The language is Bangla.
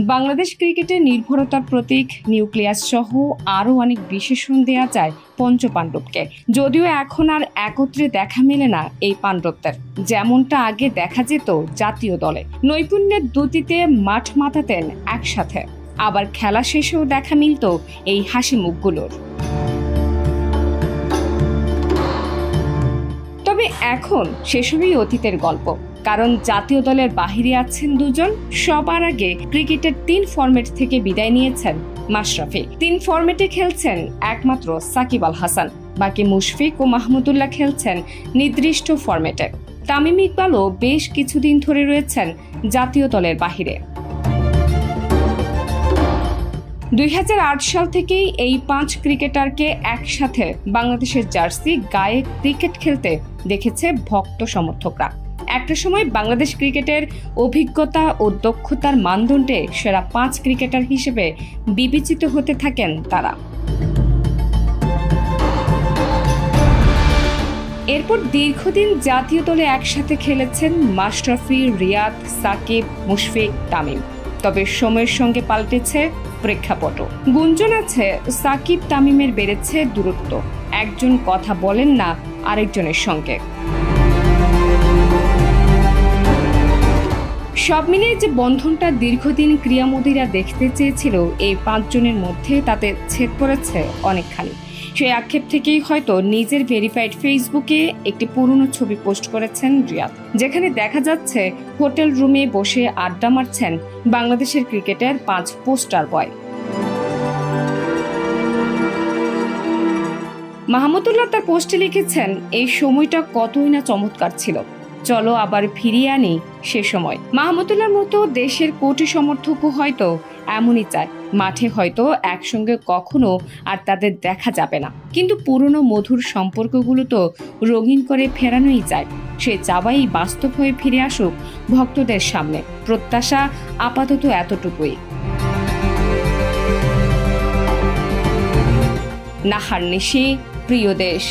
বাংলাদেশ ক্রিকেটের নির্ভরতার প্রতীক নিউক্লিয়াস সহ আরও অনেক বিশেষণ দেয়া যায় পঞ্চপাণ্ডবকে। যদিও এখন আর একত্রে দেখা মেলে না এই পাণ্ডবদের, যেমনটা আগে দেখা যেত জাতীয় দলে। নৈপুণ্যের দুটিতে মাঠ মাতাতেন একসাথে, আবার খেলা শেষেও দেখা মিলত এই হাসি মুখগুলোর। তবে এখন সেসবই অতীতের গল্প, কারণ জাতীয় দলের বাহিরে আছেন দুজন। সবার আগে ক্রিকেটের 3 ফরম্যাট থেকে বিদায় নিয়েছেন মাশরাফি। 3 ফরম্যাটে খেলছেন একমাত্র সাকিব আল হাসান, বাকি মুশফিক ও মাহমুদুল্লাহ খেলছেন নির্দিষ্ট ফরম্যাটে। তামিম ইকবালও বেশ কিছুদিন ধরে রয়েছেন জাতীয় দলের বাহিরে। 2008 সাল থেকেই এই 5 ক্রিকেটারকে একসাথে বাংলাদেশের জার্সি গায়ে ক্রিকেট খেলতে দেখেছে ভক্ত সমর্থকরা। একটা সময় বাংলাদেশ ক্রিকেটের অভিজ্ঞতা ও দক্ষতার মানদণ্ডে সেরা 5 ক্রিকেটার হিসেবে বিবেচিত হতে থাকেন তারা। এরপর দীর্ঘদিন জাতীয় দলে একসাথে খেলেছেন মাশরাফি, রিয়াদ, সাকিব, মুশফিক, তামিম। তবে সময়ের সঙ্গে পাল্টেছে প্রেক্ষাপট। গুঞ্জন আছে সাকিব তামিমের বেড়েছে দূরত্ব, একজন কথা বলেন না আরেকজনের সঙ্গে। সব মিলিয়ে যে বন্ধনটা দীর্ঘদিন ক্রীড়ামোদীরা দেখতে চেয়েছিল এই 5 জনের মধ্যে, তাতে ছেদ পড়েছে অনেকখানি। সেই আক্ষেপ থেকেই হয়তো নিজের ভেরিফাইড ফেসবুকে একটি পুরনো ছবি পোস্ট করেছেন রিয়াদ, যেখানে দেখা যাচ্ছে হোটেল রুমে বসে আড্ডা মারছেন বাংলাদেশের ক্রিকেটের 5 পোস্টার বয়। মাহমুদুল্লাহ তার পোস্টে লিখেছেন, এই সময়টা কতই না চমৎকার ছিল, চলো আবার ফিরিয়ে আনি সে সময়। মাহমুদুল্লাহর মতো দেশের কোটি সমর্থকও হয়তো এমনই চায়। মাঠে হয়তো একসঙ্গে কখনো আর তাদের দেখা যাবে না, কিন্তু পুরনো মধুর সম্পর্কগুলো তো রঙিন করে ফেরানোই যায়। সে চাওয়াই বাস্তব হয়ে ফিরে আসুক ভক্তদের সামনে। প্রত্যাশা আপাতত এতটুকুই। নাহার নিশি, প্রিয় দেশ।